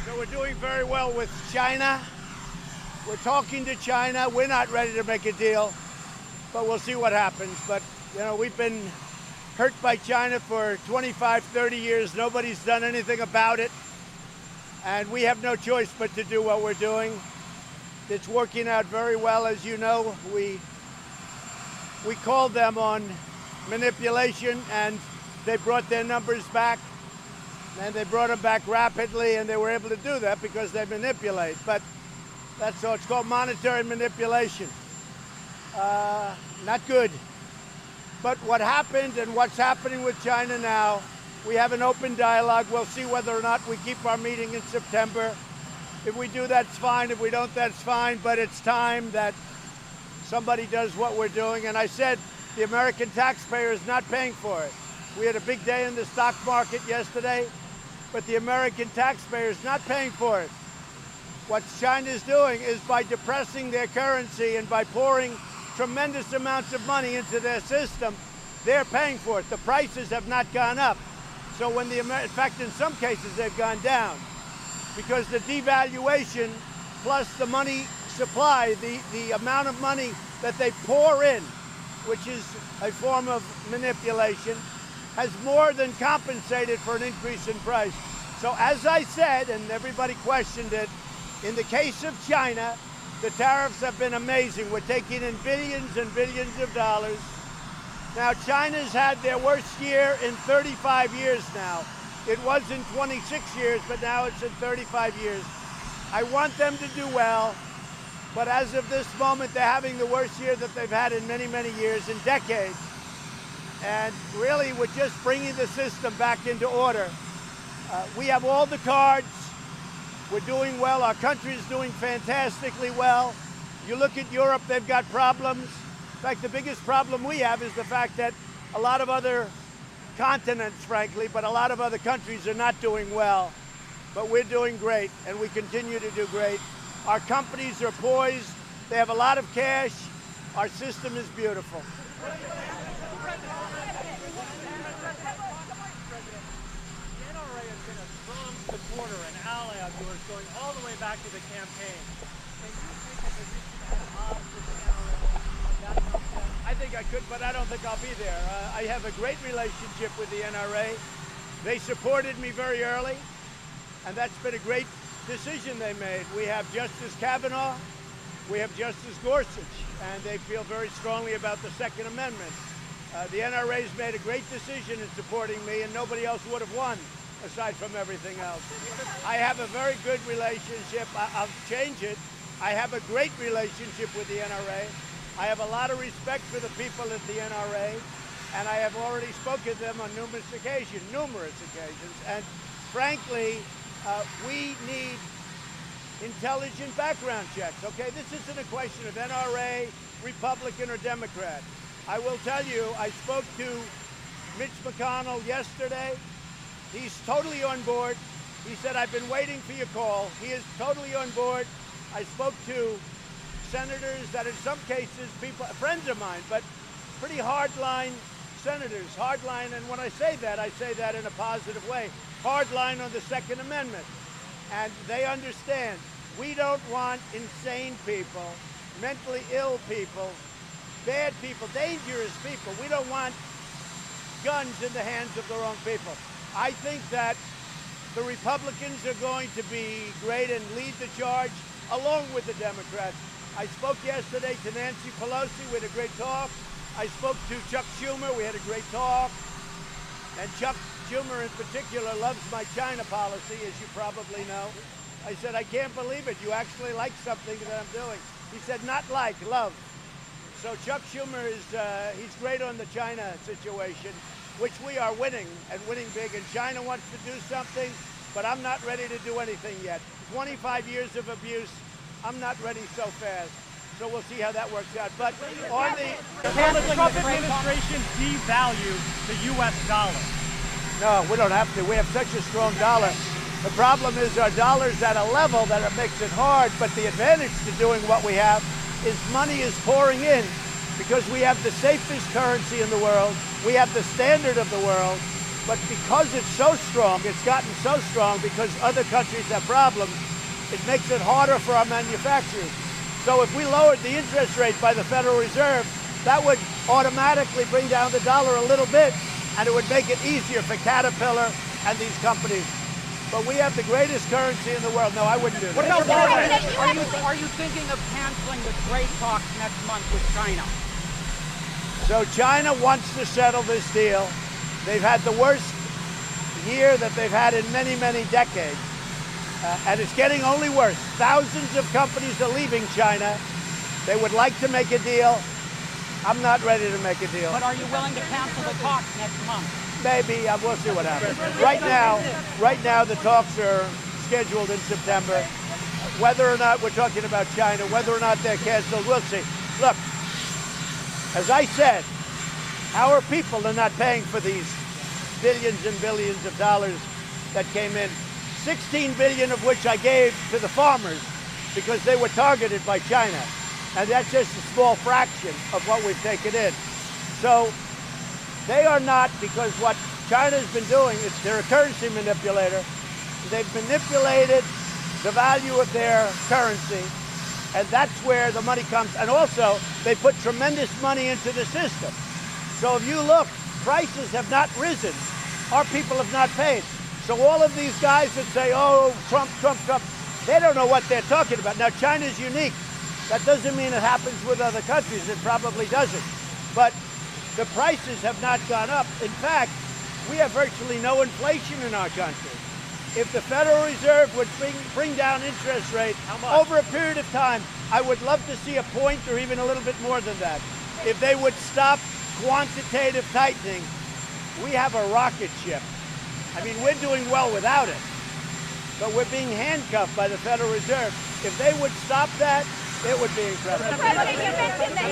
So we're doing very well with China. We're talking to China. We're not ready to make a deal, but we'll see what happens. But, you know, we've been hurt by China for 25, 30 years. Nobody's done anything about it. And we have no choice but to do what we're doing. It's working out very well. As you know, we called them on manipulation, and they brought their numbers back. And they brought them back rapidly, and they were able to do that because they manipulate. But that's all. It's called monetary manipulation. Not good. But what happened and what's happening with China now, we have an open dialogue. We'll see whether or not we keep our meeting in September. If we do, that's fine. If we don't, that's fine. But it's time that somebody does what we're doing. And I said the American taxpayer is not paying for it. We had a big day in the stock market yesterday, but the American taxpayer is not paying for it. What China is doing is by depressing their currency and by pouring tremendous amounts of money into their system, they're paying for it. The prices have not gone up. So when in fact, in some cases, they've gone down because the devaluation plus the money supply, the amount of money that they pour in, which is a form of manipulation, has more than compensated for an increase in price. So as I said, and everybody questioned it, in the case of China, the tariffs have been amazing. We're taking in billions and billions of dollars. Now, China's had their worst year in 35 years now. It was in 26 years, but now it's in 35 years. I want them to do well, but as of this moment, they're having the worst year that they've had in many, many years, in decades. And really, we're just bringing the system back into order. We have all the cards. We're doing well. Our country is doing fantastically well. You look at Europe, they've got problems. In fact, the biggest problem we have is the fact that a lot of other continents, frankly, but a lot of other countries are not doing well. But we're doing great, and we continue to do great. Our companies are poised. They have a lot of cash. Our system is beautiful. Supporter, an ally of yours, going all the way back to the campaign. Can you think of a recent odds with the NRA? I think I could, but I don't think I'll be there. I have a great relationship with the NRA. They supported me very early, and that's been a great decision they made. We have Justice Kavanaugh, we have Justice Gorsuch, and they feel very strongly about the Second Amendment. The NRA's made a great decision in supporting me, and nobody else would have won, aside from everything else. I have a very good relationship. I'll change it. I have a great relationship with the NRA. I have a lot of respect for the people at the NRA, and I have already spoken to them on numerous occasions. And frankly, we need intelligent background checks, okay? This isn't a question of NRA, Republican, or Democrat. I will tell you, I spoke to Mitch McConnell yesterday. He's totally on board. He said, I've been waiting for your call. He is totally on board. I spoke to senators that in some cases, friends of mine, but pretty hardline senators, hardline, and when I say that in a positive way, hardline on the Second Amendment. And they understand we don't want insane people, mentally ill people, bad people, dangerous people. We don't want guns in the hands of the wrong people. I think that the Republicans are going to be great and lead the charge along with the Democrats. I spoke yesterday to Nancy Pelosi. We had a great talk. I spoke to Chuck Schumer. We had a great talk. And Chuck Schumer in particular loves my China policy, as you probably know. I said, I can't believe it. You actually like something that I'm doing. He said, not like, love. So Chuck Schumer he's great on the China situation, which we are winning, and winning big. And China wants to do something, but I'm not ready to do anything yet. 25 years of abuse, I'm not ready so fast. So we'll see how that works out. But on can the Trump administration devalue the U.S. dollar? No, we don't have to. We have such a strong dollar. The problem is our dollar's at a level that it makes it hard, but the advantage to doing what we have is money is pouring in because we have the safest currency in the world. We have the standard of the world. But because it's so strong, it's gotten so strong because other countries have problems, it makes it harder for our manufacturers. So if we lowered the interest rate by the Federal Reserve, that would automatically bring down the dollar a little bit, and it would make it easier for Caterpillar and these companies. But we have the greatest currency in the world. No, I wouldn't do that. What about Huawei? Are you thinking of canceling the trade talks next month with China? So China wants to settle this deal. They've had the worst year that they've had in many, many decades. And it's getting only worse. Thousands of companies are leaving China. They would like to make a deal. I'm not ready to make a deal. But are you willing to cancel the talks next month? Maybe. We'll see what happens. Right now, the talks are scheduled in September. Whether or not we're talking about China, whether or not they're canceled, we'll see. Look, as I said, our people are not paying for these billions and billions of dollars that came in. 16 billion of which I gave to the farmers because they were targeted by China. And that's just a small fraction of what we've taken in. So they are not, because what China's been doing is they're a currency manipulator. They've manipulated the value of their currency, and that's where the money comes. And also, they put tremendous money into the system. So if you look, prices have not risen. Our people have not paid. So all of these guys that say, oh, Trump, Trump, Trump, they don't know what they're talking about. Now, China's unique. That doesn't mean it happens with other countries. It probably doesn't. But the prices have not gone up. In fact, we have virtually no inflation in our country. If the Federal Reserve would bring down interest rates over a period of time, I would love to see a point or even a little bit more than that. If they would stop quantitative tightening, we have a rocket ship. I mean, we're doing well without it, but we're being handcuffed by the Federal Reserve. If they would stop that, it would be incredible. President, you mentioned the